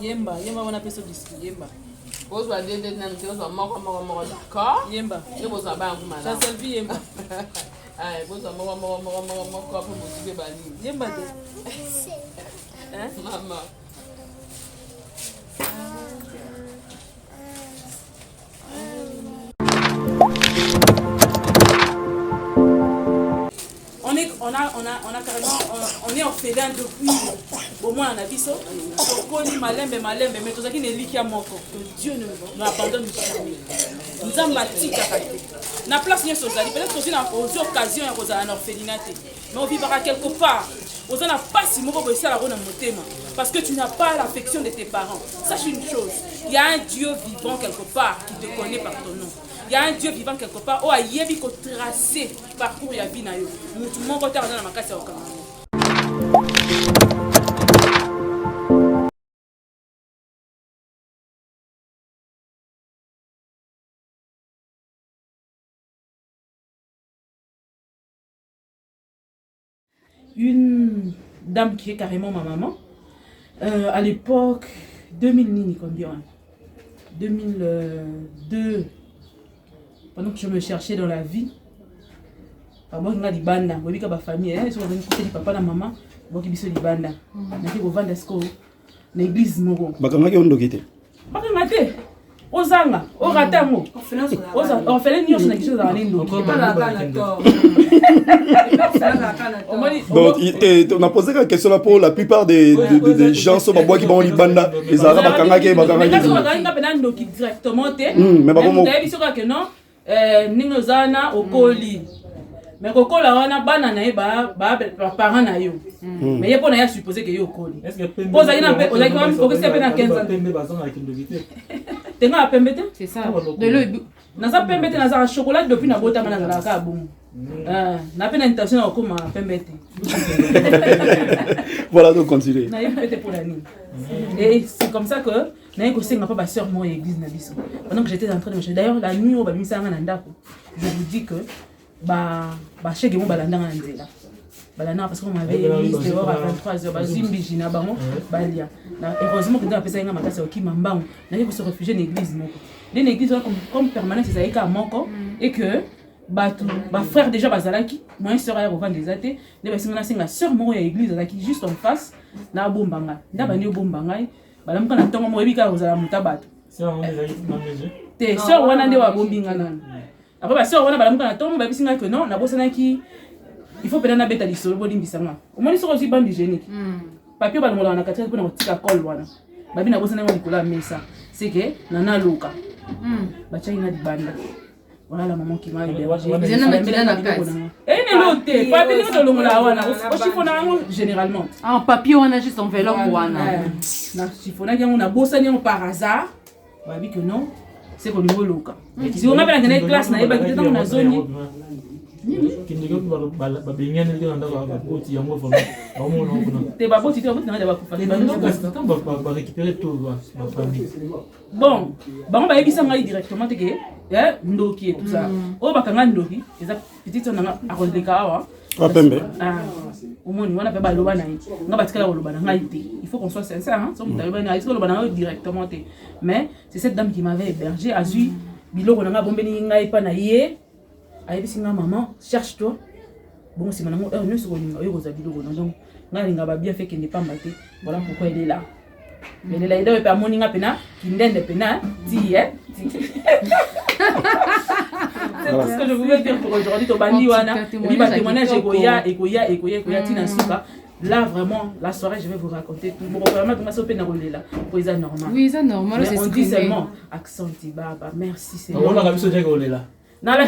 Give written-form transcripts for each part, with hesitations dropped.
Yemba, yemba wana peso diski, yemba. Bozwa dende na ntezo moko d'accord. Yemba. Yeboza ba nguma Ça selfie yemba. Ai, bozwa moko apo bozike bani. Yemba te. Hein? Mama. On a carrément, on est orphelin depuis au moins on a dit ça. Sokoli malembe, mais tout ça qui n'est liquide moko. Dieu ne nous abandonne jamais. Nous avons bâti na place n'y sozali. Peut-être aussi dans aux occasions à cause d'un orphelinat. Mais on vivra quelque part. On n'a pas si moko bossa la rona motema parce que tu n'as pas l'affection de tes parents. Sache une chose, il y a un Dieu vivant quelque part qui te connaît par ton nom. Il y a un Dieu vivant quelque part. Oh, il y a un tracé parcours ya vie na yo. Mutu moko ta na makasi okama. Une dame qui est carrément ma maman. À l'époque 2000 nini combien 2002. Pendant que je me cherchais dans la vie, moi je suis banda, je suis famille, je suis papa et maman, je suis banda. Je suis vendre l'église moro. Bakanga on dokite. Bakanga te. Ozanga, oratango. Orphelin nyos na kisho za nendo. Donc on a posé la question là pour la plupart des gens sont pas qui vont libanda les arabes bakanga ke bakanga. Mais quand on regarde pas nando directement te. Mais pas comment. D'ailleurs biso que non ningozana okoli. Mais kokola wana bana na ye ba parents na yo. Mais ye pona ya supposer que yo okoli. Pose ina pe ozaki wa ko se pe na 15 ans. Tenga pembe te? C'est ça. De le naza pembe te naza chocolat depuis na bota mana na ka bon. Na pe na intention ko ma pembe te. Voilà, donc continuez. Na ye peut-être pour la nuit. Et c'est comme ça que na ye ko senga pas ba sœur moi église na biso. Pendant que j'étais en train de marcher d'ailleurs la nuit au ba misa nga na ndako. Je vous dis que ba chege mo balanda nga nzela. Balanda parce qu'on m'avait mis dehors à 23h ba zimbi na bango balia. Heureusement que dans la personne nga makasa okima mbango. Na ye ko se réfugier dans l'église moko. Dans l'église comme permanence c'est ça moko et que ba frère déjà bazalaki, moi sœur ya revendre des athées, ne ba singa singa sœur moko ya église azaki juste en face na bombanga. Nda bani bombanga. Balamuka na ntongo mo ebika ozala mutabato. Sœur on est là. Te sœur wana nde wa bombinga nana. Après ba sœur wana balamuka na ntongo ba bisinga que non na bosanaki il faut peut-être na beta lisolo bolimbisanga. Au moins sœur aussi bande hygiénique. Papier balongola na kataka pona kotika col wana. Babi na bosananga likola mesa. C'est que nana loka. Bacha ina dibanda. Voilà la maman qui m'a aidé. Généralement. En papier, on a juste en vélo. On a bossé par hasard. On a dit que non. C'est qu'on est local. Si on a une classe, on a zone. Kindika babengane ke nanda ba boti yango vraiment bamona kuna te baboti te baboti na ba kufa ba récupérer tout ba famille bon bango ba yebisa ngai directement te ke ndoki et tout ça o bakanga ndoki eza petite on nga akoleka awa pembe omoni wana pe baloba na ye nga batikala koloba na ngai te il faut qu'on soit sincère hein so mutu aloba na ye koloba na ngai directement te mais c'est cette dame qui m'avait hébergé azui biloko na nga bombeni ngai pa na ye ayebisi nga maman cherche toi bon c'est maintenant ne se koninga oyo koza biloko na donc nga linga ba bien fait que n'est pas maté voilà pourquoi elle est là mais elle est là et pa moninga pena kindende pena ti c'est tout ce que je voulais dire pour aujourd'hui to bandi wana et ba témoignage ekoya tina suka là vraiment la soirée je vais vous raconter tout bon vraiment tout ma so pena kolela pour ça normal oui ça normal c'est on dit seulement accent baba merci c'est on a biso déjà kolela na la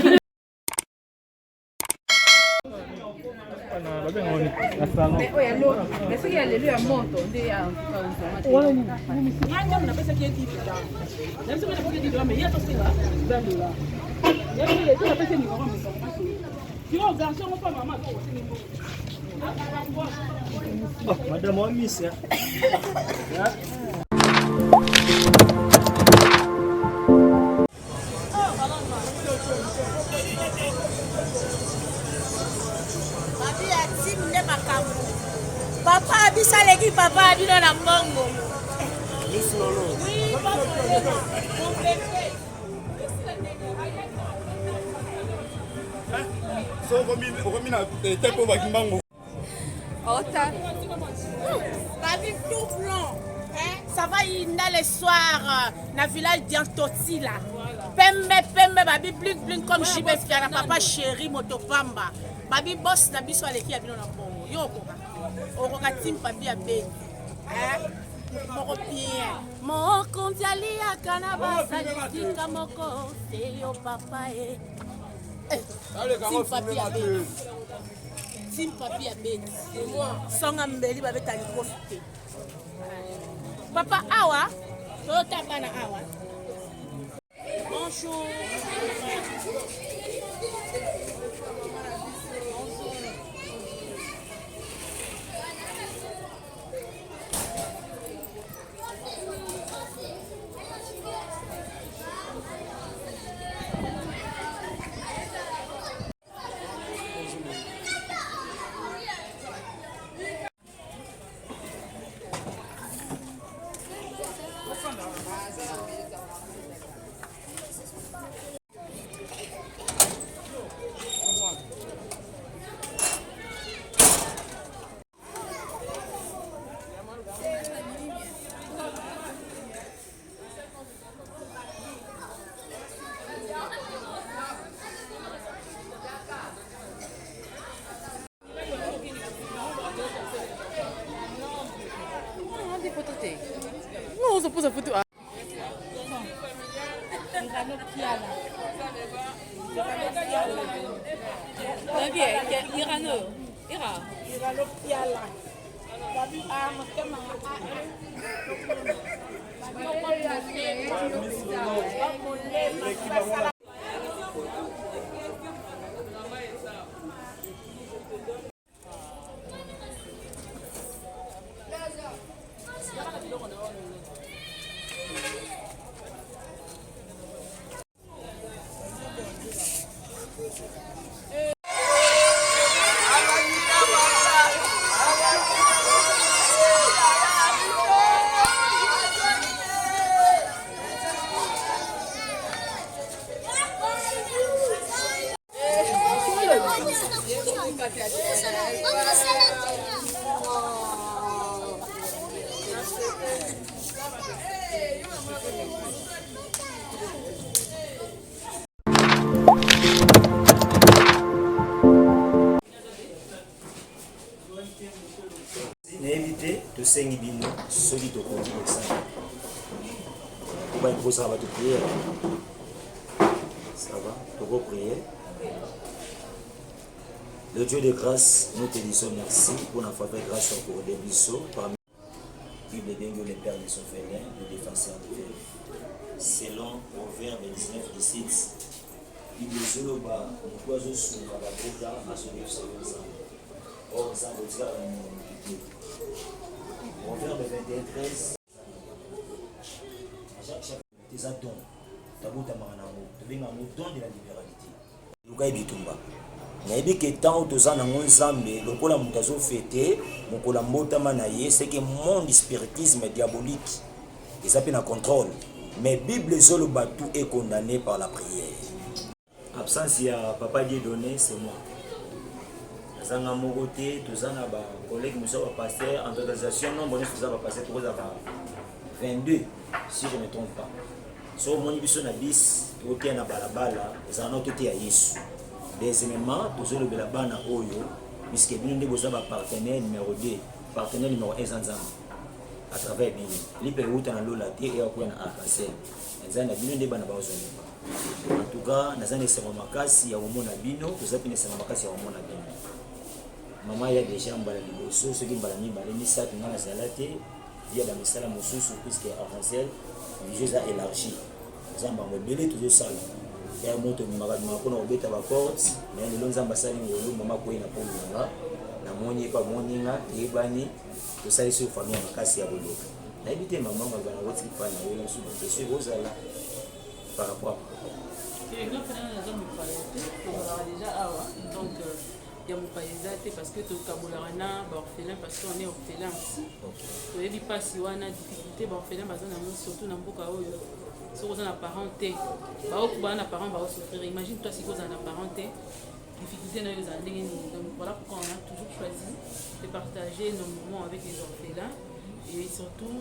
mais c'est qu'il y a moto madame Miss Papa abisaleki papa abino na mbongo. So komi na tempo bakimbango. Ota. Babi tout blanc. Ça va inda le soir na village d'Antoti là. Pembe babi blink blink comme Jibé Fiana papa chéri motopamba. Babi boss na biso aleki abino na mbongo. Yoko. Okoka tim papi ya be moko bien moko ndiali akana basalitika moko seyo papa tim papi ya be songa mbeli babeta likofi te papa awa toyota bana awa bonjour Non, on se pose en photo. N'invité de Saint-Guibino, solide au côté de ça. On va imposer à votre prière. Ça va, pour vos prières. Le Dieu de grâce, nous te disons merci pour la faveur grâce pour les bisous parmi les dingues, les pères des orphelins, les défenseurs de Dieu. Selon Proverbe 19, 17, il est solo bas pourquoi je suis à la boda à son excellence or ça veut dire on vient de 21-13 chaque des adons tabota maranamo to benga mo don de la libéralité lukai bitumba nayebi ke tant toza na nzambe lokola moto azofete mokola mbotama na ye c'est que monde spiritisme diabolique eza pe na contrôle mais bible ezoloba tout est condamné par la prière. Absence ya papa Dieu donné c'est moi nazanga moko te toza na ba collègue mosusu ba pasteur en organisation nombre nyonso toza ba pasteur tokoza ba 22 si je ne me trompe pas so moni biso na bis tokotia na balabala ezala na otote ya Yesu. Deuxièmement tozolobela bana oyo puisque bino nde boza ba partenaire numéro 2 partenaire numéro 1 nzambe à travers bino lipe euta na lola te eya koya na arc-en-ciel eza na bino nde bana bazoneba. En tout cas nazana esengo makasi ya omona bino toza pene esengo makasi ya omona bino mama ya déjà mbala liboso soki mbala mibale misato nga nazala te via bamisala mosusu puisque arc-en-ciel vision eza élargi nzambe yango ebele tozosala ya moto mimaka mpona kobeta baporte mais lelo nzambe asali ngolu mama koye na polo nanga namoni epa moninga eyebani tosali so famille ya makasi ya boloka nayebi te mama mabana kotiki pa na yo mosusu question kozala par rapport donc il y a mon paysate parce que tu kabolana orphelin parce qu'on est orphelin aussi tu es pas si wana difficulté orphelin bazana surtout na mboka oyo si vous avez un parenté na parent va souffrir. Imagine toi si vous avez un parenté difficulté dans les années. Donc voilà pourquoi on a toujours choisi de partager nos moments avec les orphelins et surtout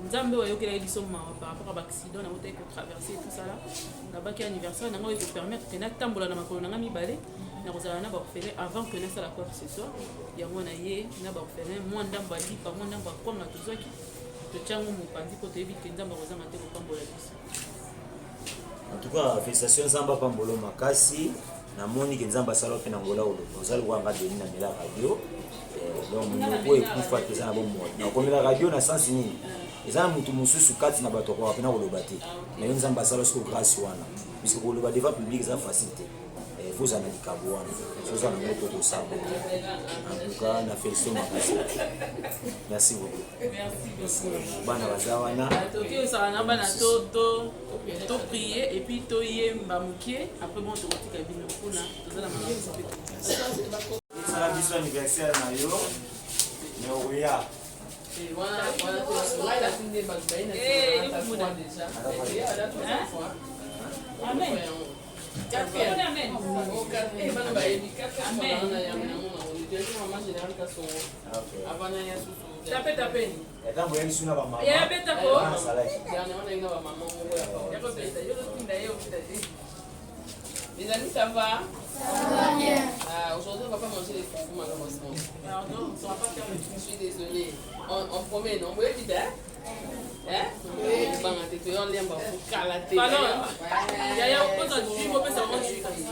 nzambe wayokela biso par rapport à l'accident na moto pour traverser tout ça là là-bas qui anniversaire na ngoi pour permettre que na tambola na makolo na mibale na kozala na orphelin avant que na sala quoi que ce soit ya mona ye na orphelin moi ndamba lipa moi ndamba kwa na tozaki en tout cas félicitations nzamba pambolo makasi namoni ke nzamba sala pe na ngola olo ozali kwanga deni na mela radio donc moko ekufa te za bon mot na komela radio na sens nini eza mutu mususu kati na bato kwa pena koloba te mais nzamba sala siko grâce wana puisque koloba devant public ça facilité vous en avez kabouan vous en avez tout ça en tout cas na félicité makasi merci beaucoup merci bana bazawana toki ça na bana to prier et puis to yemba mukie après bon to kotika bino kuna tozala mukie ça biso anniversaire na yo ne oya Amen. Amen. Les amis, ça va? Ça va bien. Aujourd'hui, on ne va pas manger les foufous malheureusement. Pardon, on ne va pas faire le Je suis désolée. On promet, non? Vous voyez, tu hein? Hein? Oui.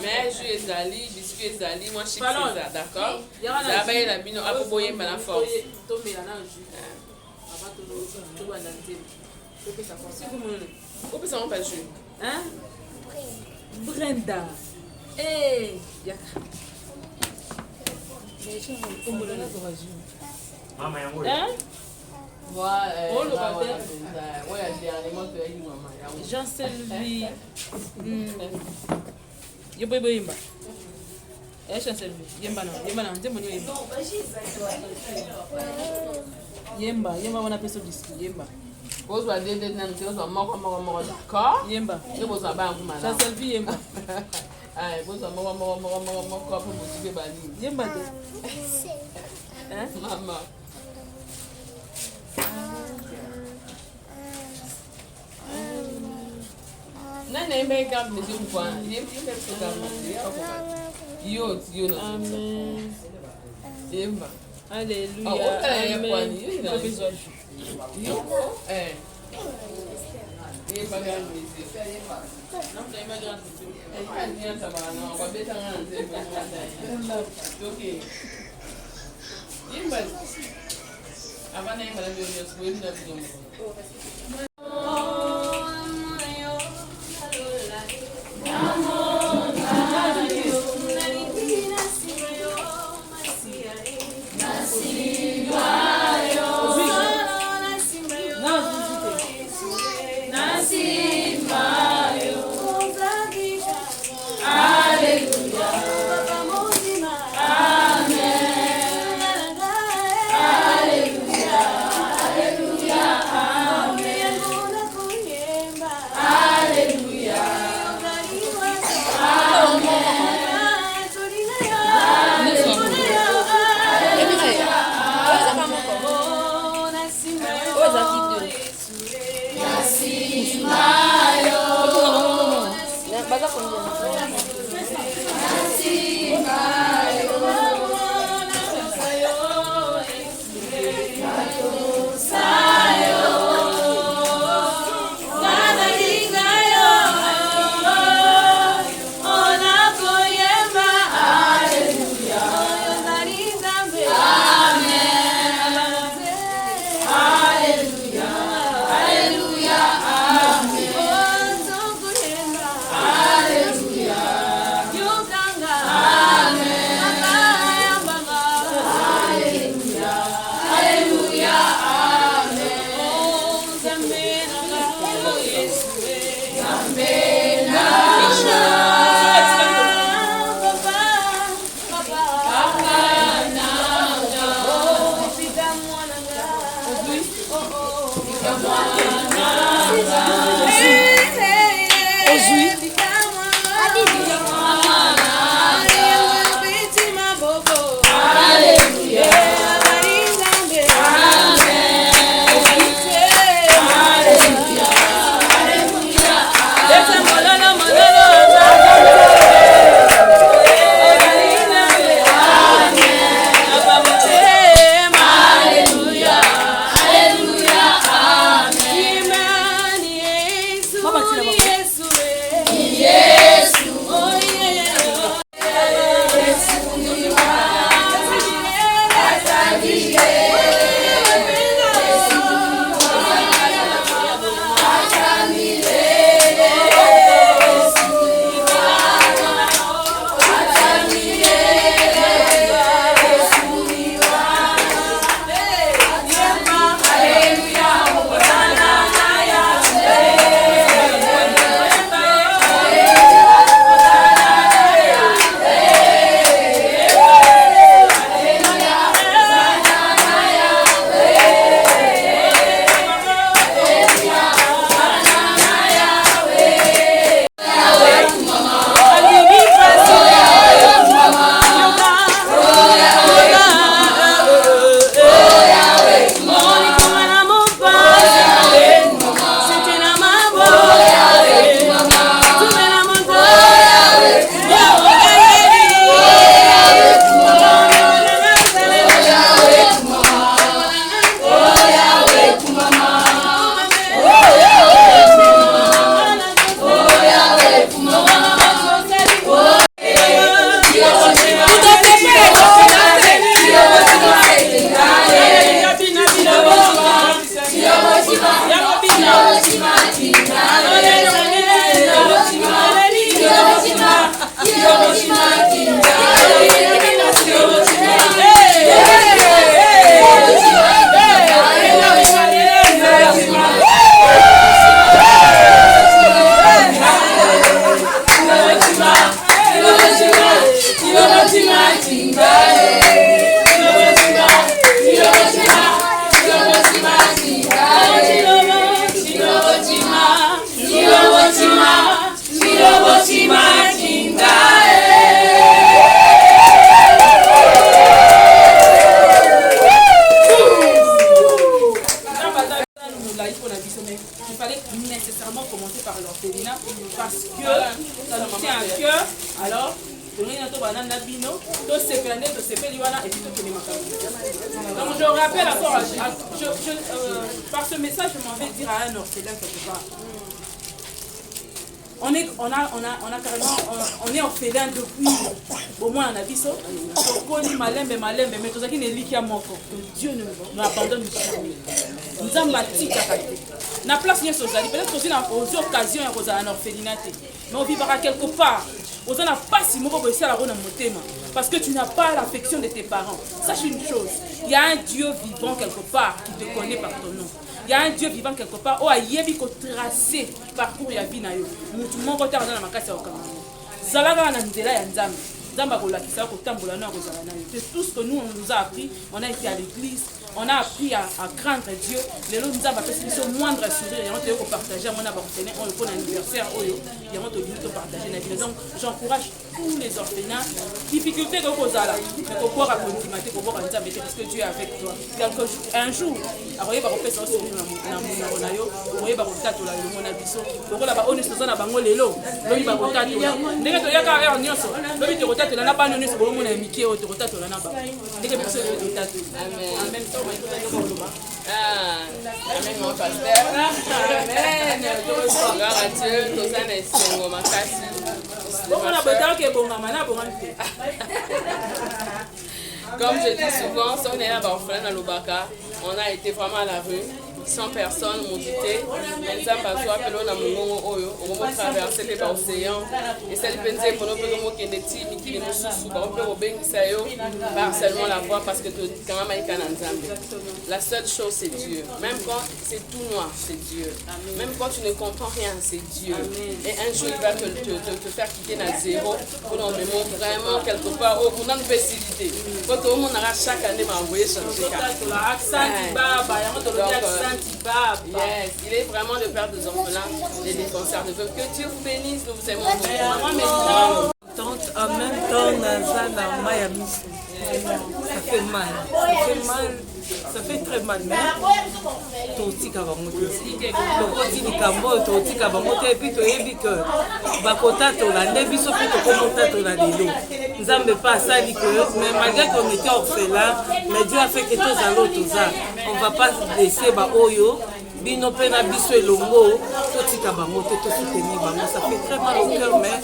Mais jus ezali, biscuit ezali, moi chips ezali, d'accord? Ça va y la bino apoboye la force. Où peut ça pas jus? Hein? Brenda. Hey, mama yango hein? Jean Sylvie. Yo boy yimba. Jean Sylvie. Yemba na nzembo ni yemba. Yemba wana peso disque yemba. Bozo wa dede na ntezo moko d'accord? Yemba. Yo bozo ba nguma Jean Sylvie yemba. Ai bozo moko hapo muzike bani. Yemba te. Hein? Mama. Nana imbe kap ni siku kwa. Imbe kutoka yo no. Amen. Yemba. Alléluia. Amen. Yo Yemba gani misi. Namna imbe gani misi. Ni ata bana kwa beta ngana nzembe ngana. Okay. Yemba. Abana yemba na ndio ndio siku ndio ndio. il fallait nécessairement commencer par l'orphelinat parce que ça nous tient à cœur. Alors, donc je rappelle encore, par ce message, je m'en vais dire à un orphelin quelque part. On est orphelin depuis au moins un abisso. Mais tout ça qui n'est liquide à mon corps. Dieu ne nous abandonne jamais. Nous avons bâti la place n'est sociale. Peut-être aussi dans aux occasions il y a un orphelinat. Mais on vivra quelque part. On n'a pas si mauvais à la parce que tu n'as pas l'affection de tes parents. Sache une chose, il y a un Dieu vivant quelque part qui te connaît par ton nom. Il y a un Dieu vivant quelque part où il y a tracé parcours ya vie na yo. Mutu moko ta na makasi ya okanga. Zalaka na nzela ya Nzamba. Nzamba ko lakisa ko tambola na ko zala na yo. C'est tout ce que nous on nous a appris. On a été à l'église, on a appris à craindre Dieu. Les autres nous avons fait ce moindre sourire. On a partagé mon appartenant, on le fait un anniversaire. On a partagé. Donc j'encourage tous les orphelins. Difficulté que vous avez, mais pour pouvoir continuer, pour pouvoir dire parce que Dieu est avec toi. Un jour, après on fait ça sur nous na mona yo, on va kotatola yo mona biso. Donc là ba on est sur na bango lelo. Lobi ba kotatola. Ndenge to yaka ya nyonso. Lobi to kotatola na ba nyonso bo mona miki o to kotatola na ba. Ndenge biso to kotatola. Amen. En même temps, amen mon pasteur. Amen. Gloire à Dieu. Tous en esengo makasi. Comme je dis souvent, si on est là à Lobaka, on a été vraiment à la rue. 100 personnes m'ont quitté. Maintenant, je vais traverser l'océan. Et celle qui est pour nous, pas seulement la voix parce que la seule chose, c'est Dieu. Même quand c'est tout noir, c'est Dieu. Même quand tu ne comprends rien, c'est Dieu. Et un jour, il va te faire quitter à zéro pour nous montrer vraiment quelque part où on a une facilité. Quand tout le monde aura chaque année envoyé changer. Yes, il est vraiment le père des orphelins, des défenseurs de peuple. Que Dieu vous bénisse, nous vous aimons beaucoup. En même temps, Nazana Mayami, ça fait mal. Ça fait mal. Ça fait très mal, mais totika bangote. Tokoti likambo totika bangote et puis toyebi que bakota tolande biso puis tokomota tolande. Nzambe pas asali que mais malgré qu'on était orphelin, mais Dieu a fait que tous allons tous ça. On va pas laisser ba oyo bino pena biso elongo totika bangote to soutenir bango. Ça fait très mal au cœur, mais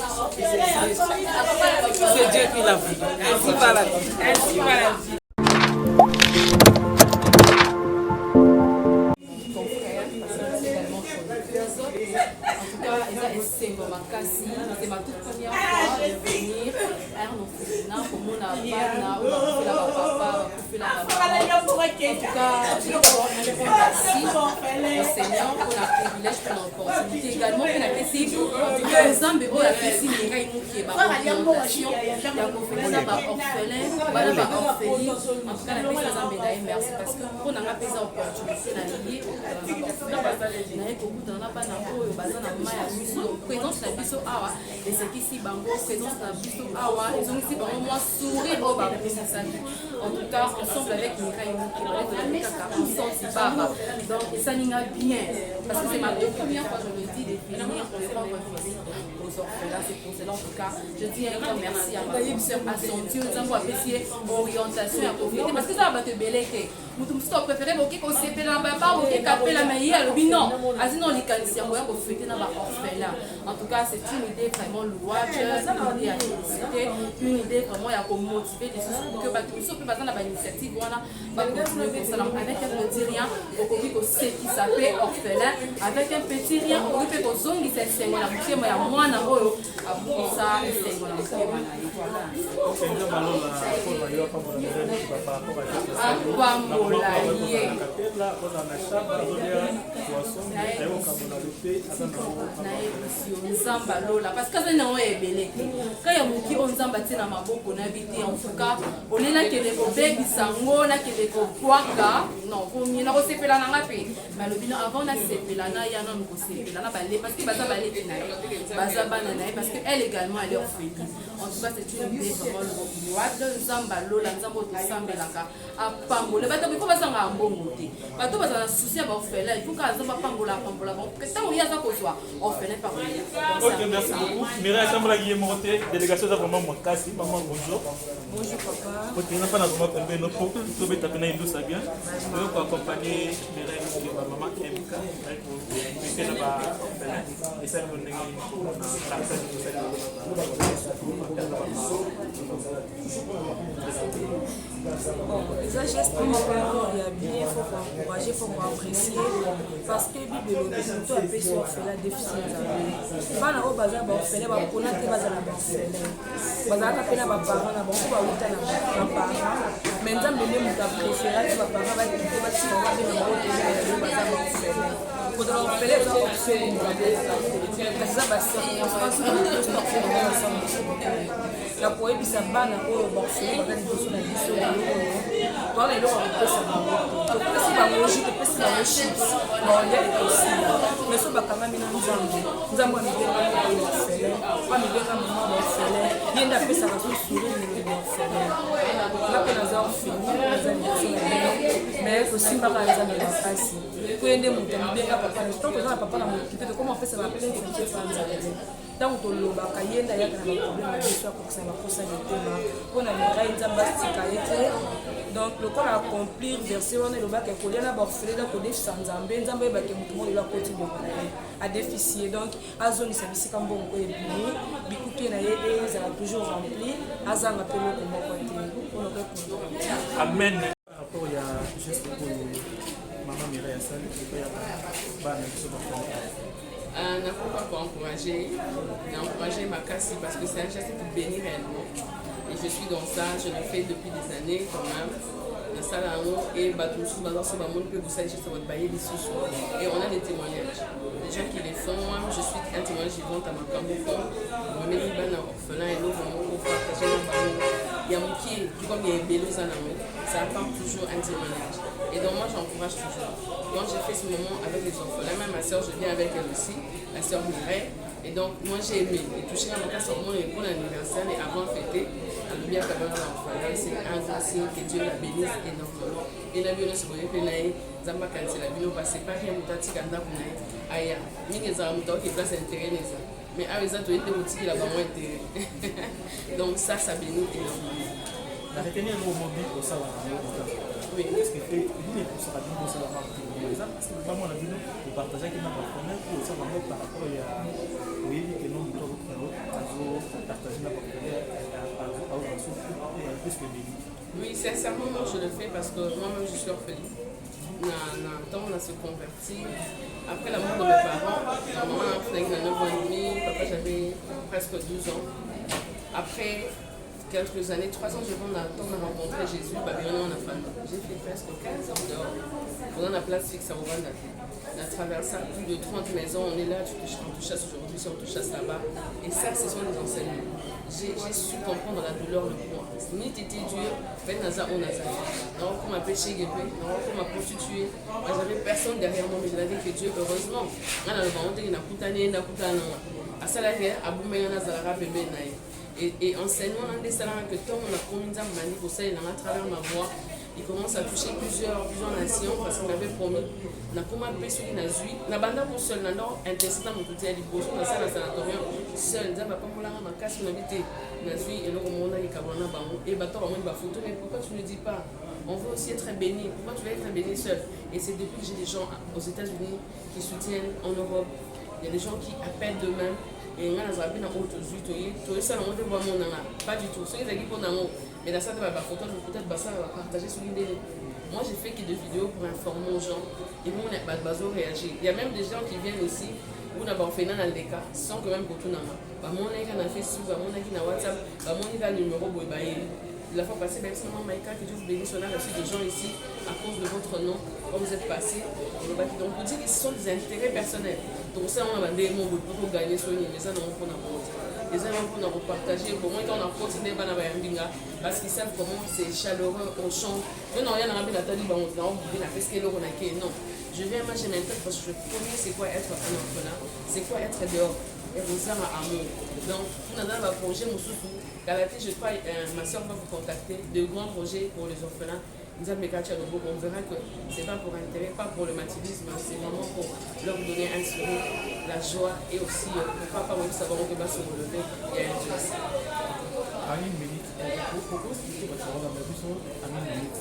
c'est Dieu qui l'a voulu. Ainsi par la vie. Ainsi par la vie. C'est ma toute première fois de venir à un orphelinat pour mon abana, ou la papa, pour la maman. En tout cas, je remercie le Seigneur pour la privilège, pour l'opportunité. Également, pour la question de Zambé, pour la question de Raïmouki, ma orientation, la conférence par orphelin, voilà par orpheline. En tout cas, la question de Zambé, merci parce que pour n'a pas des opportunités, la liée, présence la biso awa et c'est ici bango présence la biso awa ils ont ici bango moi sourire au bas en tout cas ensemble avec Mirai qui va être le kaka ensemble c'est pas donc ça n'ira bien parce que c'est ma première fois je le dis de venir pour les rendre visite aux orphelins c'est pour cela en tout cas je dis un grand merci à ma sœur à son Dieu nous avons apprécié orientation à profiter parce que ça va te beleke mutu musto préféré boki ko sepela baba boki kapela mayi alobi non azino likanisi yango ya ko fêter na ba orphelin. En tout cas, c'est une idée vraiment louable, une idée à féliciter, une idée vraiment à motiver les choses pour que tous ceux qui passent dans l'initiative, voilà, va continuer pour ça avec un petit rien, pour que ceux qui s'appellent orphelin, avec un petit rien, pour que les zones qui s'enseignent, la moitié, mais à moins d'un euro, à pour ça, enseignent la moitié, voilà. Nzamba lola parce que ça n'a pas ébélé quand il y a beaucoup on nzamba tina maboko na biti en tout cas on est là que les bébés sango là que les kokwaka non pour mieux na kosepela na ngapi mais le bino avant na sepela na ya na kosepela na balé parce que baza balé na baza bana na parce que elle également elle est orpheline en tout cas c'est une idée vraiment louable nzamba lola nzambo to sambelaka a pambola bato ko bazanga mbongo te bato bazana souci ba orphelin il faut que nzamba pambola que tant il y a ça ko soit orphelin par Ok, merci beaucoup. Mireille Sambola Guillemot, délégation de vraiment mon cas. Maman, bonjour. Bonjour papa. Ok, on a pas la maman comme nous pour trouver ta peine indou ça bien. Nous pour accompagner Mireille et maman MK pour visiter là-bas. Et ça nous donne la peine de faire. Bon, les gestes pour moi, il y a bien, il faut encourager, il faut apprécier. Parce que la Bible dit que tout a fait sur la déficit. Bana o baza ba orphelin ba kona te baza na ba orphelin baza ka pena ba parents na bango ba uta na ba parents mais nzambe ne muta préféré ba parents ba te ba ti ba be na ba orphelin baza ba orphelin ko da orphelin ba orphelin baza ba circonstance de orphelin ensemble la poe bisa bana o ba orphelin ba ka liboso na biso toana eloko kopesa bango topesi bango jus topesi bango chips baolia ekosila mais so bakangami na nzambe amibengami oyo orphelin po amibenga mama baorphelin ye nde apesaka so sourire nini baorphelin nga mpe naza orphelin naza liboso na bino mais kosimbaka nzambe makasi po ye nde moto amibenga papa na tant toza na papa na mokite tokoma opesa bapele nzambe pa nzambe ntango tolobaka ye nde ayaka na baproblème na biso akokisa bakosa mitema mpona mirai nzambe asika ye te donc lokola accomplir verset wana elobaka kolia na baorphelin na kodefisa nzambe nzambe oyebake moto mo lelo akoti bongo na ye adéficie donc azongisa bisika mbongo ebimi bikuke na ye ezala toujours rempli azanga mpe eloko moko te mpona kokontra amen rapport ya geste oyo mama Mireille asali ekoyaka bana biso bafana n'a pas encourager ma casse parce que c'est un geste pour bénir réellement. Et je suis dans ça, je le fais depuis des années quand même. Dans ça là et Batoussou, dans ce moment, peut vous savoir sur votre baillet des sous. Et on a des témoignages. Les gens qui les font, moi je suis un témoignage vivant à ma campagne. Je me mets dans orphelin et l'autre on partage un ballon. Il y a mon pied, comme il y a un bélo ça apporte toujours un témoignage. Et donc moi j'encourage toujours. Donc j'ai fait ce moment avec les orphelins, même ma soeur, je viens avec elle aussi, la soeur Mireille. Et donc moi j'ai aimé. Et toucher à mon cas sur mon épaule anniversaire et avant de fêter, à l'oublier à l'orphelin, c'est un grand signe que Dieu la bénisse énormément. Et la violence sur les pénales, Zamba quand c'est la violence, parce que c'est pas rien pour t'attirer quand t'as pour Aya, Miguel Zaramouta qui place intérêt. Mais avec ça, tu es des là-bas moins intérêt. Donc ça bénit énormément. La retenir le mobile au salon. Oui, parce que il est pour ça que nous sommes là parce que vraiment la vidéo pour partager qui n'a pas connu pour ça vraiment par rapport à oui que nous nous partager n'a pas plus que bien. Oui, sincèrement moi je le fais parce que moi-même je suis orpheline. On a se converti. Après la mort de mes parents, maman a fait 9 ans et demi, papa j'avais presque 12 ans. Après quelques années, 3 ans, on a rencontré Jésus, j'ai fait presque 15 ans dehors. On a la place fixe à Rwanda. On a traversé plus de 30 maisons, on est là, on te chasse aujourd'hui, on te chasse là-bas. Et ça, ce sont les enseignements. J'ai su comprendre la douleur, le poids. Ni t'étais dur, fait Naza ou Naza. Non, on m'a péché, non, on m'a prostitué. J'avais personne derrière moi, mais je l'avais que Dieu, heureusement. On a le ventre, il a coutané, il a coutané. À ça, là, à Boumé, on a Zara, bébé, naï. Et enseignement dans des salons que tant on a commis dans ma pour ça, il a à travers ma voix, il commence à toucher plusieurs nations parce qu'il avait promis. On a comment appeler ceux qui n'a vu, la bande pour seul, n'a pas intéressé dans mon côté à l'hypothèse, dans ça, dans le sanatorium, seul, il pas pour la ma casse, on habité, n'a vu, et là, on a les cabana, et bateau, on a photo, mais pourquoi tu ne dis pas? On veut aussi être béni. Pourquoi tu veux être béni seul? Et c'est depuis que j'ai des gens aux États-Unis qui soutiennent en Europe. Il y a des gens qui appellent d'eux-mêmes. Et on a des gens qui pas du tout. Ceux qui ont mais la salle de la photo, peut-être partager sur l'idée. Moi, j'ai fait des vidéos pour informer aux gens. Et moi, on a réagi. Il y a même des gens qui viennent ici, où on a fait dans les cas, sans quand même pour tout le monde. Mon a Facebook, mon a WhatsApp, mon a numéro. La fois passée, même si maman Maïka, que Dieu vous bénisse, on a reçu des gens ici à cause de votre nom, quand vous êtes passé. Donc, vous dites que ce sont des intérêts personnels. Donc, ça, on a des mots pour gagner sur les gens, on a les gens vont partager. Pour moi, on a continué parce qu'ils savent comment c'est chaleureux, on chante. Non, il y a un peu de temps, non. Je viens marcher maintenant parce que je connais c'est quoi être un orphelin, c'est quoi être dehors. Et vous avez un amour. Donc, nous avons un projet, je crois, ma soeur va vous contacter, de grands projets pour les orphelins. On verra que ce n'est pas pour intérêt, pas pour le matérialisme, c'est vraiment pour leur donner un sourire, la joie et aussi pour pas savoir qu'on va se relever. Il y a un Dieu aussi. Une minute, pourquoi est-ce que tu vas avoir la mission à une minute?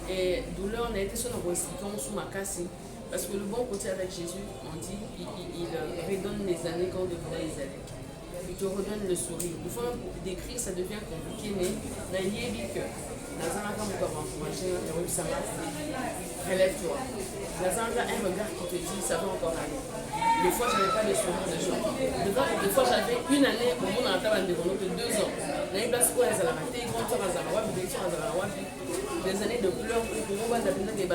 Et douleur, on a été sur nos explications sous ma casse. Parce que le bon côté avec Jésus, on dit, il redonne les années quand on devrait les années. Il te redonne le sourire. Des fois, d'écrire, ça devient compliqué, mais dans l'idée que dans un endroit où on va encourager, relève-toi. Dans un endroit, un regard qui te dit, ça va encore aller. Des fois, je n'avais pas de sourire de joie. Des fois, j'avais une année au monde dans la table de 2 ans. Dans une place où elle a raté, des années de pleurs pour vous voir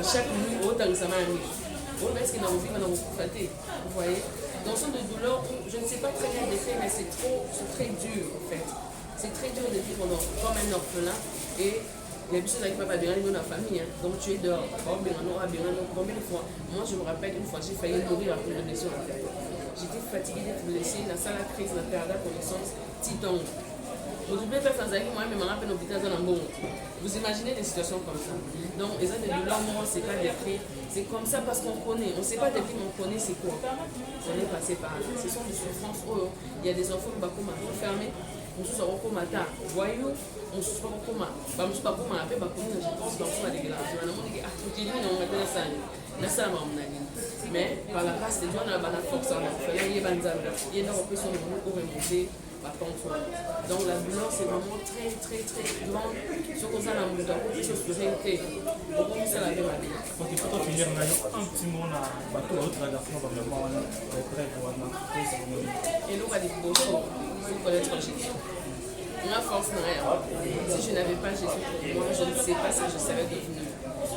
chaque nuit, autant que ça m'a arrivé. Vous voyez, dans son de douleur, je ne sais pas très bien décrire, mais c'est très dur en fait. C'est très dur de vivre comme un orphelin et les personnes n'arrivent pas à bien dans la famille. Hein. Donc tu es dehors. Combien de fois? Moi je me rappelle une fois, j'ai failli mourir à cause de blessure intérieure. J'étais fatiguée d'être blessée, la salle à crise, la perte de connaissance, titan. Vous ne pouvez pas faire ça avec moi, mais je me rappelle l'hôpital dans un bon. Vous imaginez des situations comme ça. Donc, les gens de douleur, moi, c'est pas des cris. C'est comme ça parce qu'on connaît. On ne sait pas des cris, mais on connaît c'est quoi. On est passé par là. Ce sont des souffrances. Oh, il y a des enfants qui sont enfermés. On se sort au matin. Voyons, on se sort au coma. On se sort au coma. Je pense que c'est dégueulasse. On a dit, ah, tu dis, on va faire ça. Mais par la grâce de Dieu, on a la force. On a fait il y a une opération de nous pour remonter. Donc la douleur c'est vraiment très grande. Ce qu'on a dans le dos, c'est ce que j'ai été. On commence à la vie. Donc il faut finir un petit mot dans bateau l'autre garçon dans le moment et nous on a des beaux choses pour connaître Jésus. Ma force n'a rien. Si je n'avais pas Jésus pour moi, je ne sais pas ce que je savais devenir.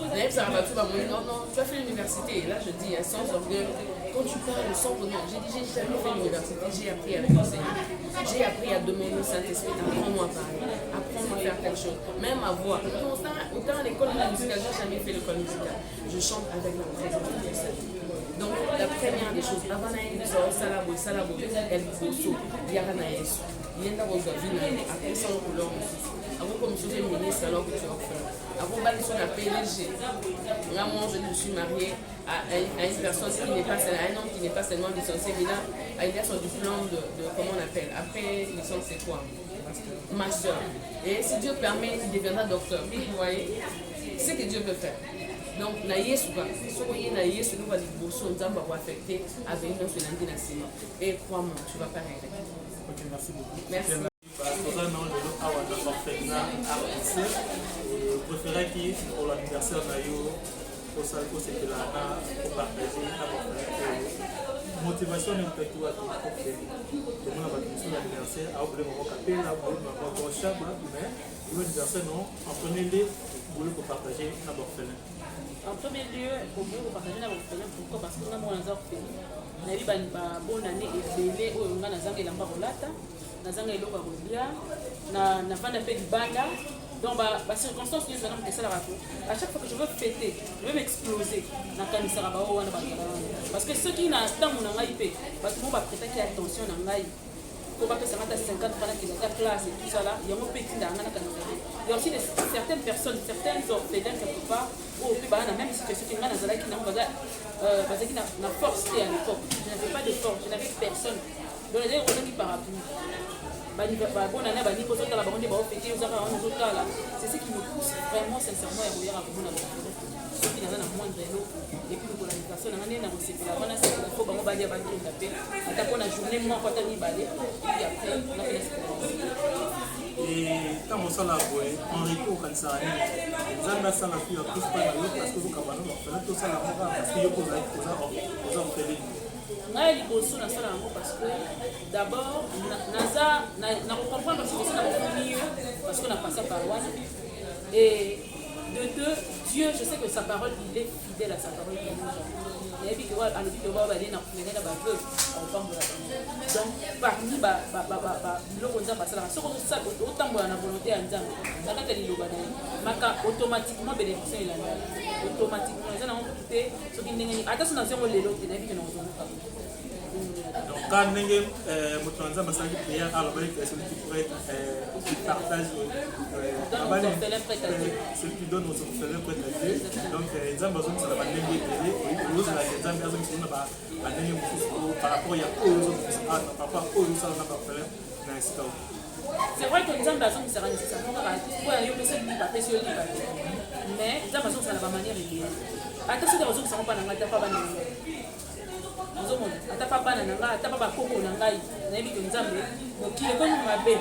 D'ailleurs, ça va tout va me dire non, tu as fait l'université. Et là je dis sans orgueil. Quand tu parles sans bonheur, j'ai dit, j'ai jamais fait l'université, j'ai appris avec le Seigneur. J'ai appris à demander au Saint-Esprit, apprends-moi à parler, apprends-moi à faire quelque chose. Même à voir. Autant à l'école musicale, j'ai jamais fait l'école musicale. Je chante avec la présence de Dieu. Donc, la première des choses, avant d'aller salabo, elle bosso, yarana yesu. Yenda rosa vina, après ça on couleur aussi. Avant comme je suis ministre alors que tu es orphelin. Avant d'aller sur la PDG. Là, moi, je suis mariée à une personne qui n'est pas à un homme qui n'est pas seulement licencié, mais là, il a son diplôme de comment on appelle. Après licence, c'est quoi? Master. Et si Dieu permet, il deviendra docteur. Vous voyez, c'est ce que Dieu peut faire. Donc, na yesu ba, so voyez na yesu nous va dire bosso, nous va affecter avec nous sur l'indénacement. Et crois-moi, tu vas pas régler. Ok, merci beaucoup. Merci. Je préférais qu'il pour l'anniversaire au salon c'est que là pour partager la motivation n'est pas tout à fait tout le monde a battu l'anniversaire à oublier mon capel à oublier mon chab mais l'anniversaire non en premier lieu pour partager la orphelin. En premier lieu pour partager la orphelin pourquoi parce que nous avons un orphelin na bi ba bonne année ebele oyo nga nazanga elamba kolata nazanga eloko kolia na vanda pe libanda. Donc, les circonstances que je vais à chaque fois que je veux fêter, je veux m'exploser. Parce que ceux qui n'ont pas mon IP, parce que moi, je vais prêter attention à l'IP. Pour que ça mette à 50 francs qui sont en classe et tout ça là, il y a un petit dans il y a aussi certaines personnes, certains orphelins quelque part, où on peut dans la même situation que moi, qui n'a force à l'époque. Je n'avais pas de force, je n'avais personne. Donc, les gens qui parlent c'est ce qui me pousse vraiment sincèrement à regarder à vous ceux qui n'ont pas moindre vélo et puis pour la personne on a aussi la bonne c'est il faut vraiment baler à taper à taper la journée moi quand on y balai et puis après on a fait et quand on s'en la voit en retour quand ça arrive zanda ça la plus parce que vous cabano tout ça la parce que yo pour aux orphelins. Nga liboso na sala yango parce que d'abord na comprendre parce que c'est parce qu'on a passé par wana et de deux Dieu je sais que sa parole il est fidèle à sa parole et puis que à l'objet de voir aller na kumenga ba veuve au pambola donc parmi le konza pasala ce qu'on ça autant na volonté ya nzambe na kata liloba na maka automatiquement bénéficier la automatiquement ça na on peut ce qui ndenge attention na zéro lelo te na bi na ozonga. Donc quand ndenge motanza masaki prière alors avec celui qui pourrait qui partage celui qui donne aux orphelins prêt à Dieu donc nzamba zo ça va ndenge epele oyo la nzamba azo kisuna ba ndenge mususu par rapport ya oyo par rapport oyo ça na ba orphelin na esika. C'est vrai que nzamba azo qui sera nécessairement pour yo pesa liberté sur liberté mais nzamba azo ça na ba manière idéale attention azo qui sera pas na ngata pa ba ata papa na nanga ata papa koko na ngai na yebi que nzambe mokili ko mabe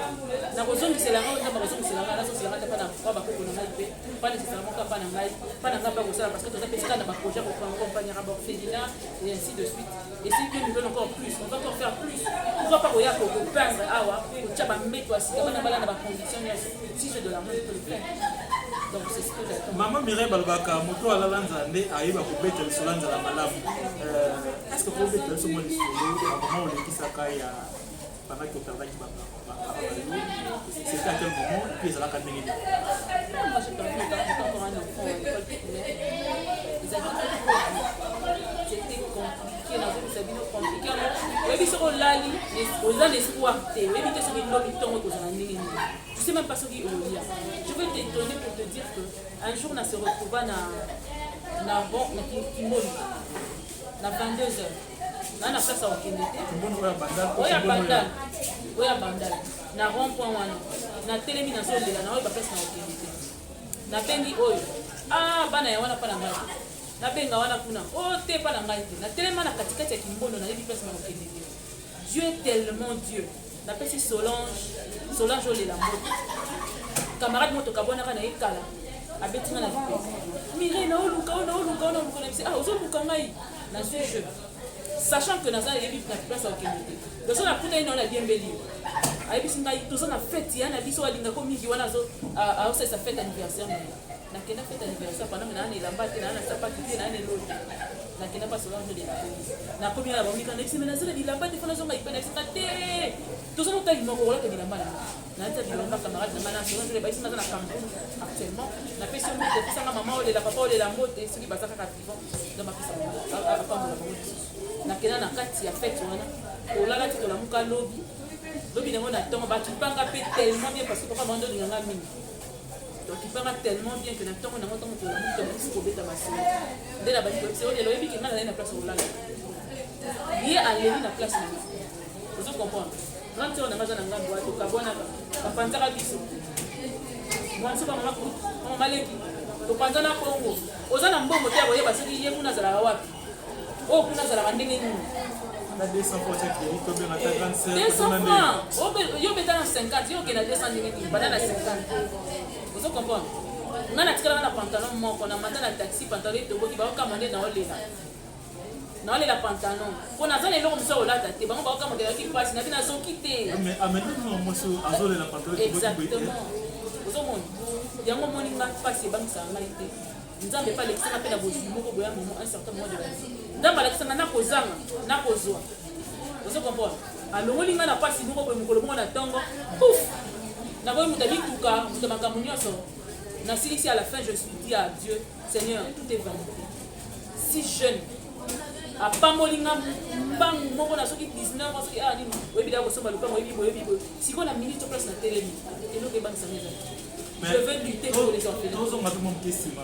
na kozongisela ngai nzambe kozongisela ngai naso sila ata pa na papa koko na ngai pe pas nécessairement ka pa na ngai pa na ngamba kosala parce que toza pesika na ba projet pour accompagner à orphelinat et ainsi de suite et si que nous voulons encore plus on va encore faire plus on va pas koya ko peindre awa ko tchaba meto asika bana bala na ba conditions si j'ai de l'argent je peux le faire Donc c'est ce que j'attends. Maman Mireille Balbaka, moto à la Lanzande, aïba pour bête le solange à la malam. Est-ce que vous bête le solange à moment où les Kisakaya, pendant que tu travailles, c'était à quel moment, puis ils allaient à Ménédé? Moi j'ai perdu le temps encore un enfant à l'école primaire. Ils avaient c'était compliqué, dans une sabine compliquée. Oui, sur l'ali, aux ans d'espoir, oui, mais sur une lobby tombe aux années. Je sais même pas ce qu'il y a. Je veux t'étonner pour te dire qu'un jour, on se retrouva dans Kimoni, dans 22h. Dans la place à Okendete. Oui, à Bandal. Oui, à Bandal. Dans rond-point, dans Télémi, dans Zone de la Naoui, place à Okendete. Dans Bengi Oyo. Ah, Bana Yawana Panamai. Na benga wana kuna te pa na ngai te na tellement na katikati ya kimbono na yebi place na okendeke. Dieu est tellement Dieu. Na pesi Solange olela moto camarade moto kabona kana ekala abetinga na vipe mire na oluka na bisi ozoluka ngai na suis sachant que naza yebi na place ya okendeke. Doso na puta ina na diembeli ayebisi ngai toza na fête ya na biso walinga ko mingi wana zo a sa fête anniversaire na kena fête anniversaire pendant na ne lamba te na sapati te na ne lote na kena pas Solange de la police na komi na bomika na sima na zela di lamba te fona zonga ipena sika te tozo no tali moko wala ke di lamba na ta di lamba camarade na mana Solange de baisi na campagne actuellement na pesi mo te sanga mama ole la papa ole la mote soki basaka ka vivant dans ma pesa a pas mo la mote na kena na kati ya fête wana olala ti to la muka lobi nango na tongo ba kipanga pe tellement bien parce que papa mando nganga mingi. Donc il parle tellement bien que dans le temps où on a mis pour bêta massée. Dès la bataille, c'est le bébé qui m'a donné la place au lac. Lié à l'élu la place. Vous comprenez? Quand on a besoin d'un gars, on a besoin d'un pantalon biso. Moi c'est pas maman maleki. To pantalon Congo. Ozana mbongo te aboye parce qu'il y a kuna zala wapi. Oh kuna zala ndenge nini. On a 200 pour cette crédit, on a 35. 200 francs. Yo beta na 50, yo kena 200 ndenge bana na 50. Vous comprenez? On a un pantalon, on a un taxi, pantalon, on a commandé dans le pantalon. On a un énorme saut là, on a commandé qui passe, on a un quitté. Mais amenez-nous un morceau à zone la pantalon. Exactement. Vous avez il y a un moment où on a passé, ça a été. Nous n'avons pas l'excès à la bouche, nous avons un certain moment de la vie. Nous avons l'excès à la kozanga, na kozoa. Vous comprenez? Alors, on a passé, nous avons un tango. Pouf! Nous avons un tuka, nous avons un ici à la fin, je suis dit à Dieu, Seigneur, tout est vanité. Si jeune, à Pamolinga, bang, mon bon, à ceux qui 19 ans, ceux qui a dit, oui, bien, vous sommes à l'opéra, oui, si on a mis sur place la télé, et nous, les banques, ça maison. Je veux lutter pour les enfants. Nous avons tout le monde qui est simple.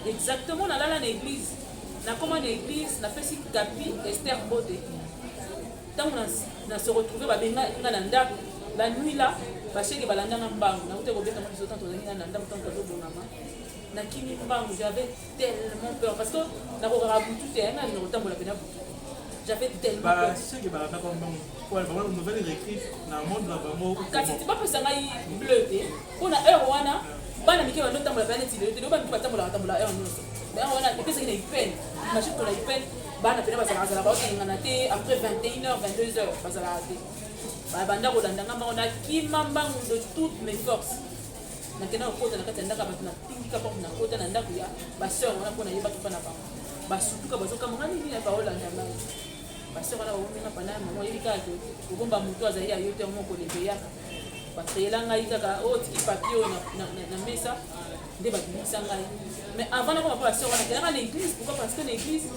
Exactement, on a là l'église. On a comme une église, on a fait si Gabi, Esther Bodé. Tant on se retrouvé, la nuit là, parce que balanda na mbangu, na ute kobeta mo biso tanto na nda mutango to bonama. Na kimi mbangu, j'avais tellement peur parce que na ko rabutu te na no tambola pena butu. J'avais tellement peur. C'est que balanda comme pour avoir une nouvelle écrite na monde na bamo. Quand tu pas penser ngai bleu te, on a heure wana, bana miki wa no tambola pena ti le te, do ba mi tambola heure no. Mais on a epesa ki na ipen. Imagine qu'on a ipen, bana pena bazala ba ote ngana te après 21h 22h bazala te. Banda kolandanga on a kimambangu de toutes mes forces. Nakena okota nakati ndaka ba na tingika pa na kota na ndako ya ba sœur wana pona yeba to pana pa. Ba sutuka bazoka mongani ni ba olanda na. Ba sœur wana ba pana mama yebika to kobomba mutu azali ya yote moko lebeya. Ba trelanga ikaka o tiki papier na mesa nde ba bimisa ngai. Mais avant na ko ba sœur wana kena na l'église, pourquoi? Parce que l'église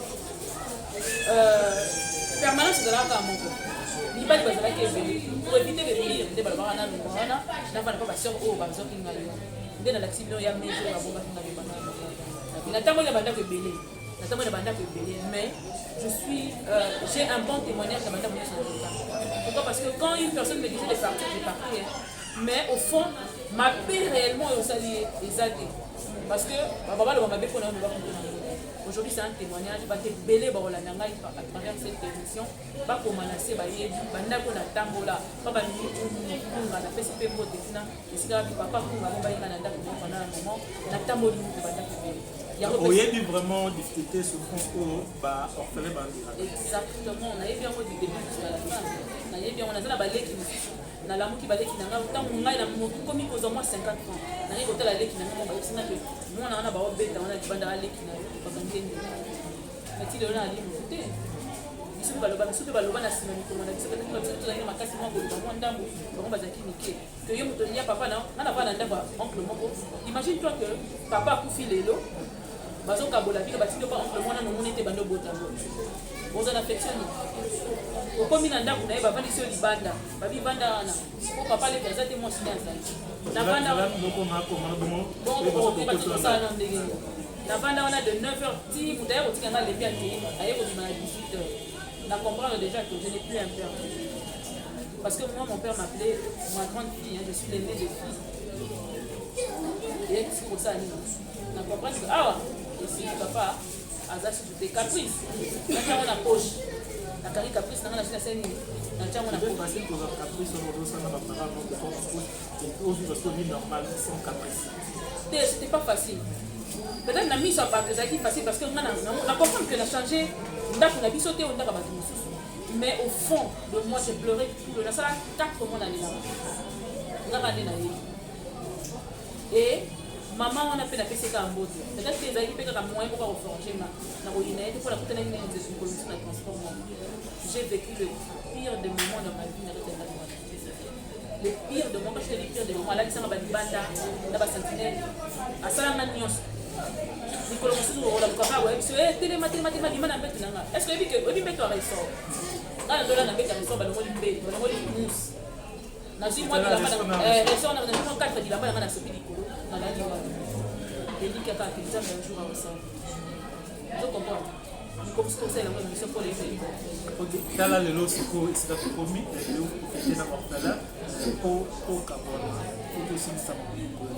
permanence de la kamoko. Libali bazalaki ebele pour éviter de lire nde balobaka nanu wana nafana mpa baseur oyo bazoki ngai nde nalakisi bino ya mese oyo babongaki ngai bandako natango ya bandako ebele natango ya bandako ebele mais j'ai un bon témoignage ya bandako nyonso na leta. Pourquoi? Parce que quand une personne me disait de partir, j'ai parti, mais au fond ma paix réellement est osali eza te parce que babaloba mabe mpona yo mebakutona. Aujourd'hui, c'est un témoignage. Bah, t'es belé, bah, on l'a n'engaille à travers cette émission. Bah, pour m'annoncer, bah, il y a du banda qu'on a tambola. Pas bah, nous, on a fait ce peu de fina. Et si là, papa, on va envoyer un anda pendant un moment. On a tambolé nous, banda qu'on il y a eu vraiment difficulté sur France pour bah, orphelin bandi. Exactement. On a eu bien du début jusqu'à la fin. On a nayebi yango naza na baleki mosusu nalamuki baleki na ngai ntango ngai na komi kozwa mwa 50 francs nangai kotala leki na ngai bayebisanga ke mwana wana baobeta wana libanda aleki na yo bakangeni nati lelo na alimu te biso mpe baloba na nsima mikolo na biso tozalaki makasi mwa koloba mwa ndambo bango bazalaki mike ke yo moto ya papa nga na vana ndambo ya oncle moko imagine toi que papa akufi lelo bazokabola bino batindi opa oncle mwana nomoni ete bando botango oza na affection okomi na ndako na ye bavandisi yo libanda babivanda wana po papa leki aza te mwasi nde azali navandakosala na ndenge navanda wana de 9h ti moto aye kotika nga lembi ate aye kobima na 18h na comprendre déjà que je n'ai plus un père parce que moi mon père m'appelait ma grande fille hein, je suis l'aînée des filles et c'est pour ça na comprendre que ah ici papa aza sur des caprices na tiango na poche na kari caprice na nga na sina seni na tiango na poche c'était pas facile peut-être na miso ezalaki facile parce que nga na comprendre que na changé ndako na biso te ondaka bato mosusu mais au fond de moi j'ai pleuré tout le nasala 4 mois na lelaka ngaka nde na ye et mama wana mpe napeseka mbote peut-être ezalaki mpe kaka moyen moko akoforge na koyina ye te mpo nakutanaki na nzesukolo biso na transport moko j'ai vécu le pire de moment dans ma vie na retendaki wana le pire de moi quand je te dis pire de moment alakisanga balibanda na basentinelle asalanga nyonso likolo mosusu olamuka boye biso telema lima na mbeto na nga est ce que oyebi mbeto ya resort nga na ndola na mbeto ya resort balongoli mbeto balongoli mousse nazwi mwa bilamba resort nazwi mwa 4 bilamba yanga nasopi likolo nalali wana eliki aka akelizanga ya jour aosala ozokomporte mikomosu kosala yango na biso mpo leezeli tala lelo sikoyo esika tokomi te na mortala po kabwana po tosilisa mokolo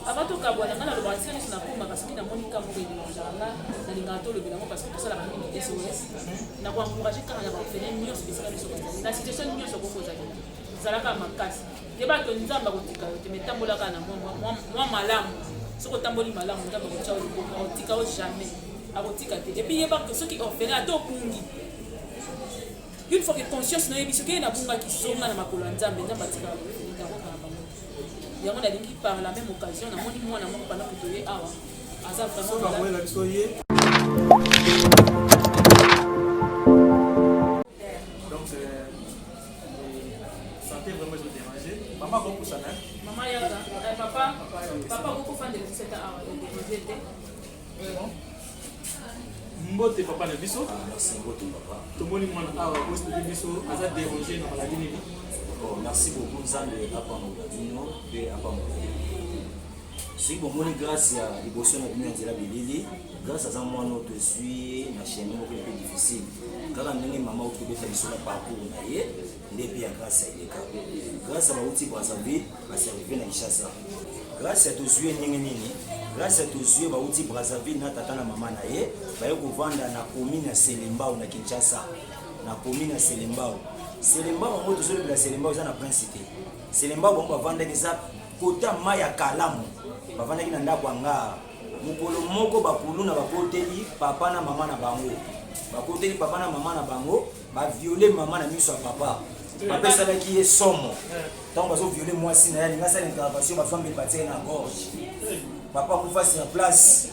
avant tokabwana nga nalobaka sika nyonso nakumbaka soki namoni ka moko edemangeaka nga nalingaka tolobela yango parce que tosalaka mingi sos na koencourage kaka na baorphelin nyonso esika nyonso bazali na situation nyonso koko ozali ezalaka makasi yebaka nzambe akotika yo te me tambolaka na mwa malamu soki otamboli malamu nzambe akotia yo liboko akotika yo jamais akotika te epuis yebaka soki orphelin ata opungi une fois que conscience na oyebi soki ye nabungaki zonga na makolo ya nzambe nzambe atikaka yango nalingi par la même occasion namoni mwana moko pendant que toye awa aza vraiment biso ye donc santé vraiment je déranger maman kokosana maman yaka papa kokofandela biseta awa déranger te mbote papa na biso tomoni mwana awa ositoki biso aza déranger na maladi nini. Merci beaucoup Nzambe apambola bino pe apambola soki bomoni grâce ya liboso na bino ya nzela bilili grâce aza mwana oyo tozwi na chemin moko mpe difficile kaka ndenge mama oyo tobeta biso na parcours na ye nde mpe ya grâce ya eleka grâce ya bauti Brazzaville baservive na Kinshasa grâce ya tozwi ye ndenge nini grâce ya tozwi ye bauti Brazzaville na tata na mama na ye baye kovanda na commune ya Selembao na Kinshasa na commune ya Selembao Selembao bango tozolobela Selembao eza na prince te Selembao bango bavandaki eza kota mai ya kalamu bavandaki na ndako anga mokolo moko bakulu na bakoteli papa na mama na bango bakoteli papa na mama na bango baviole mama na miso ya papa bapesalaki ye somo ntango bazoviole mwasi na ye alingi asala intervention bafambeli batiaki na gorge papa akufa sur place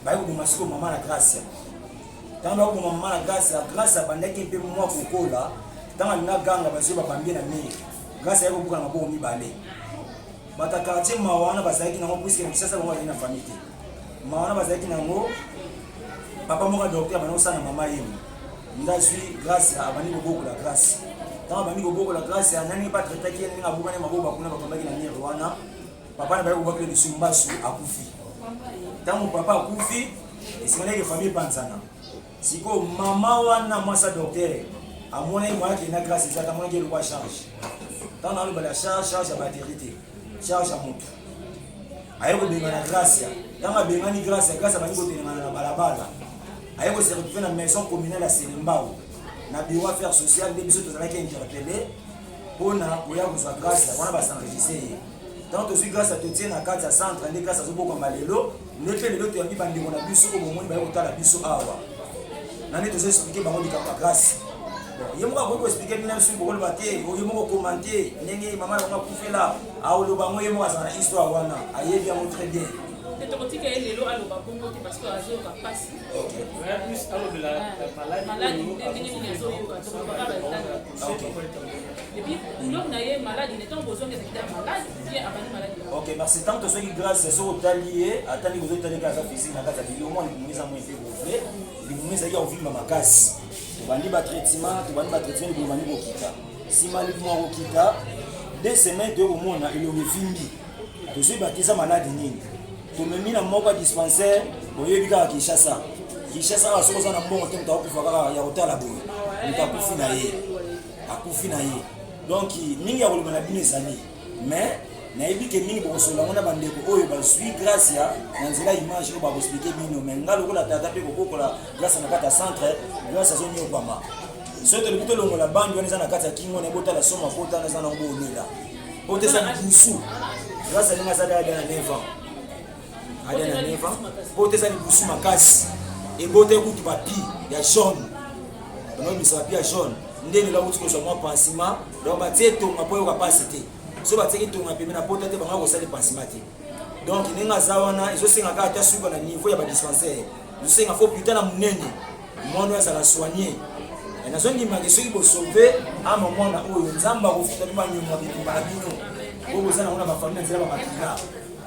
baye koboma sikoyo mama na Gracia ntango bakoboma mama na Gracia abandaki mpe mwa kokola ntango alinga ganga bazwi babambie na mire Gracia aye kobuka na maboko mibale bata quartier mawa wana bazalaki nango puisque na Kinshasa bango bazali na famille te mawa wana bazalaki nango papa moko docteur abandi kosala na mama yemu ndazwi Gracia abandi kobokola Gracia ntango abandi kobokola Gracia nani batraitaki ye ndenge abukani maboko bakuna babambaki na mire wana papa na baye kobakela lisumbasu akufi ntango papa akufi esinganaki famille epanzana sikoyo mama wana mwasa docteur amonaki moyaki na Gracia ezaka amonaki elokwa charge ntango nalobala charge ya bateri te charge ya moto aye kobenga na Gracia ntango abengani Gracia abandi kotelengana na balabala aye koservive na maison communale ya Selembao na bureau affaire sociale nde biso tozalaki interpellé mpona koya kozwa Gracia wana basenregistre ye ntango tozwi Gracia totie na kati ya centre nde Gracia azobokamba lelo nde mpe lelo toyangi bandeko na biso oyo bomoni baye kotala biso awa na nde tozoexplike bango likambo ya Gracia ye moko akoki koexplike bino biso bokoloba te ye moko komante ndenge mama na bango akufela aoloba ngo ye moko azala na histoire wana ayebi yango très bien tokotika ye lelo aloba bongo te parce que azoyoka mpasi maladi ndenge nini azoyoka tokobaka baetani epuis couleur na ye maladi netango bozongezakita ya maladi bien abandi maladi ok parce que tant que soki grâce soki otali ye atali kozotalika aza physique na kati ya bili omoi libumu eza mo epe kovle libumu ezalaki akovima makasi tobandi batraitement libumu bandi kokita nsima libumu akokita 2 semaines tokomona elongo evimbi tozwi batiza maladi nini tomemi na moko ya dispensaire oyebi kaka Kinshasa awa soki oza na mbongo te moto akufa kaka ya kotala boye moto akufi na ye donc mingi ya koloba na bino ezali mais nayebi ke mingi bokosola ngo na bandeko oyo bazwi grâce ya na nzela image oyo bakoexplike bino mais nga lokola tata mpe kokokola grâce na kati ya centre grâce azoniokwama soki tolobi tolongola bandi wana eza na kati ya kingo na ebotala soma potana eza nango boolela po te eza libusu grâce alinga azali aya na 9 ans aya na 9 ans po te eza libusu makasi ebote kutu bapi ya jaune banobimisa bapi ya jaune nde lelo akuti kozwa mwa pansima donc batie tonga mpo oyoka pasi te so batieki tonga pembe na pota te banga kosala pansima te donc ndenge aza wana ezosenga kaka ata suka na niveau ya badispensaire ezosenga fo puta na monene mwana oyo azala soigne nazondimaki soki bosauve ama mwana oyo nzambe akofuta mpe banyonga bitumba na bino po boza nango na bafamile na nzela bamakila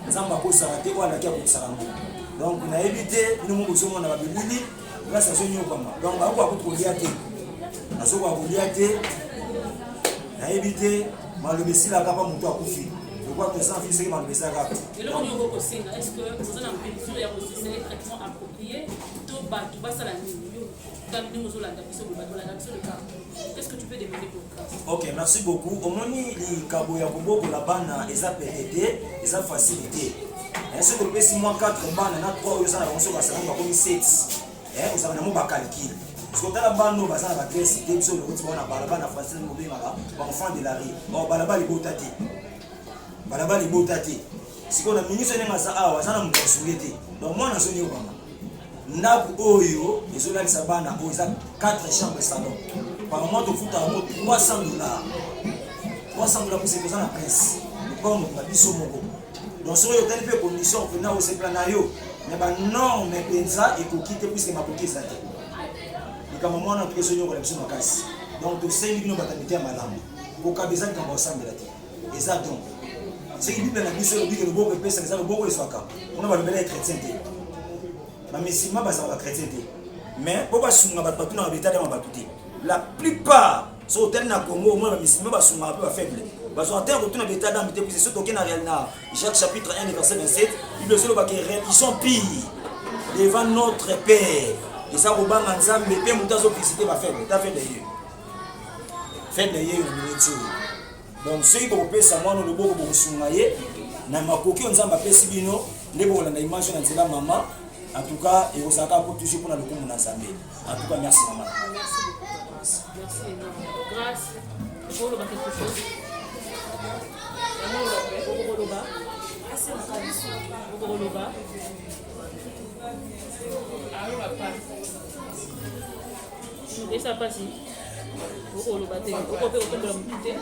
nzambe akosaka te oyo alaki akokisaka ngo donc nayebi te bino mo bozomona babilili grâce azonyokwama donc akoka kutu kolia te nazokoka kolia te nayebi te maloba esilaka mpa moto akufi lokwa toza mfili soki maloba esilaka eloko nini okokosenga est ce que oza na mpédition ya kosesele traitement approprié to bato basala nini yo ndenge ozolanda biso bolanda biso le cas qu'est-ce que tu peux demander pour grâce ok merci beaucoup omoni likabo ya kobokola bana eza pete te eza facile te soki opesi mwa 4 bana na 3 oyo oza na bango soki basalanga bakomi 7 ozala na mo bacalcule parce que otala bano baza na bagrese te biso lokoti bao na balabala na français mobengaka baenfant de la rue balabala libota te sikoyo na ministre ndenge aza awa aza na moto asunge te donc mwana azoniokama ndako oyo ezolalisa bana oyo eza 4 chambre salon par mois tofutaka yango $300 mpose koza na prince lokoka mokonga biso moko donc soki oyo otali mpe condition opena osepela na yo me banorme mpenza ekoki te puiske makoki eza te likambo mwana toke ezonyokola biso makasi donc tosengi bino batamite ya malamu kokaba eza likambo osambela te eza donc soki bible na biso elobiki loboko epesaka eza loboko eswaka mpona balobela ya chrétien te bamisima bazala bachrétien te mais mpo basunga bato batunaka betata ma bato te la plupart so otali na congo omona bamisima basungaka mpe bafaible bazwa te kotuna betadambi te puisque soki toke na Jacques chapitre 1 verset 27 bible ezolobaki ils sont pires devant notre père eza kobanga nzambe mpe moto azovisite bafaible ta faible ye na miniti oyo donc soki bokopesa mwana loboko bokosunga ye na makoki oyo nzambe apesi bino nde bokolanda image na nzela mama en tout cas ekozalaka po toujours mpona lokumu na nzambe en tout cas merci mama merci grâce okoloba quelque chose okoloba alo papa esa pasi okoloba te okope otombola motu te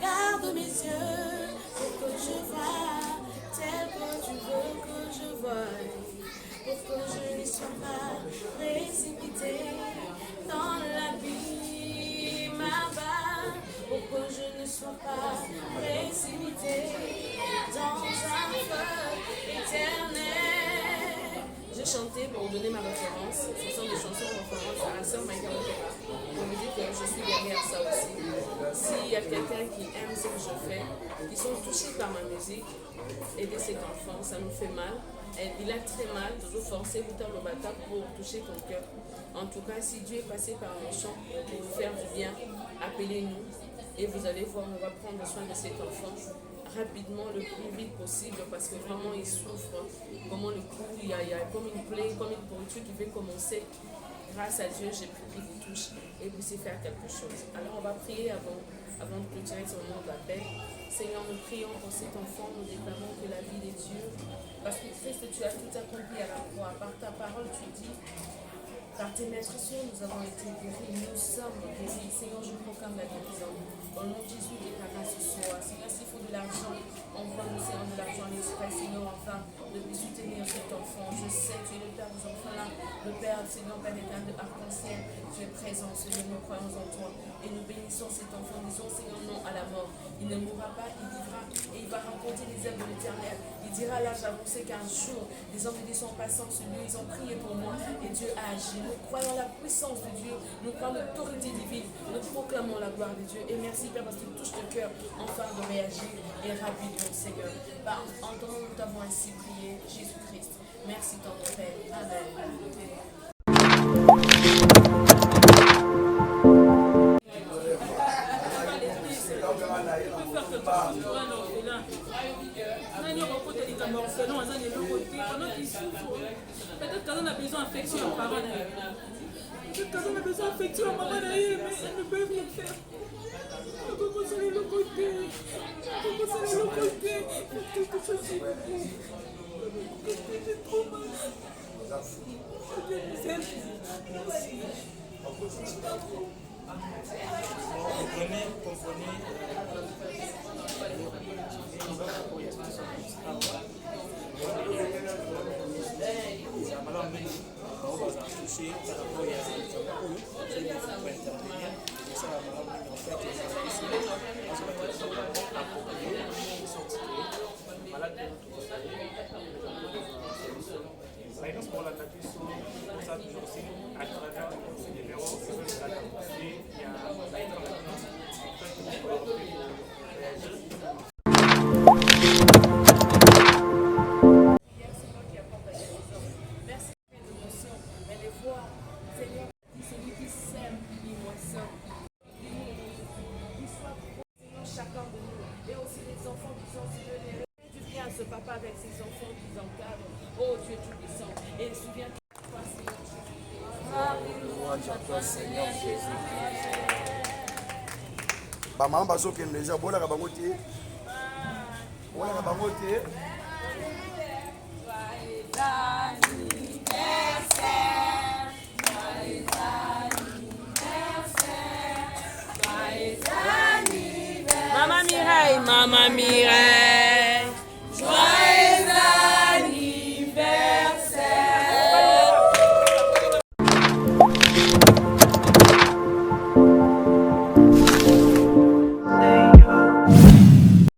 Garde mes yeux pour que je vois tel que tu veux que je voie, pour que je ne sois pas précipité dans l'abîme bas, pour que je ne sois pas précipité dans un feu éternel. J'ai chanté pour donner ma référence. Ce sont des chansons en référence à la sœur Maïka Mokeba. Je me dis que je suis derrière ça aussi. S'il y a quelqu'un qui aime ce que je fais, qui sont touchés par ma musique, aider cet enfant, ça nous fait mal. Il a très mal, toujours forcer le bata pour toucher ton cœur. En tout cas, si Dieu est passé par mes chants pour vous faire du bien, appelez-nous et vous allez voir, on va prendre soin de cet enfant rapidement, le plus vite possible, parce que vraiment il souffre. Comment le coup, il y a comme une plaie, comme une pourriture qui veut commencer. grâce à Dieu, j'ai pris qu'il touche et puisse faire quelque chose. Alors on va prier avant de clôturer ce moment d'appel. Seigneur, nous prions pour cet enfant, nous déclarons que la vie de Dieu, parce que Christ, tu as tout accompli à la croix. Par ta parole, tu dis, par tes maîtrises, nous avons été guéris, nous sommes guéris. Seigneur, je proclame la guérison. Au nom de Jésus, déclare ce soir. Seigneur, s'il faut de l'argent, envoie-nous, Seigneur, de l'argent à l'esprit, Seigneur, enfin, de soutenir cet enfant. Je sais, tu es le Père des enfants-là, le Père, Seigneur, Père éternel de arc-en-ciel. Tu es présent, Seigneur, nous croyons en toi. Et nous bénissons cet enfant, disons, Seigneur, non à la mort. Il ne mourra pas, il vivra et il va rencontrer les œuvres de l'Éternel. Il dira à l'âge avancé qu'un jour, les hommes de Dieu sont passés en celui, ils ont prié pour moi et Dieu a agi. Nous croyons la puissance de Dieu, nous croyons l'autorité divine, nous proclamons la gloire de Dieu. Et merci Père parce que tu touches le cœur enfin de réagir et rapidement, Seigneur. En ton nom, nous t'avons ainsi prié, Jésus-Christ. Merci, ton Père. Amen. Peut-être qu'on a besoin d'affection aux parents. Peut-être qu'on a besoin d'affection aux mamans, mais elles ne peuvent rien faire. On peut consoler le côté. On peut consoler le côté. Quelque chose s'il vous plaît. J'ai trop mal. Ce papa avec ses enfants qui encadrent. Oh Dieu tout-puissant. Et souviens-toi, Seigneur Jésus. Maman bazokende déjà bolaka bango te. Bolaka bango te. Maman Mireille, Maman Mireille.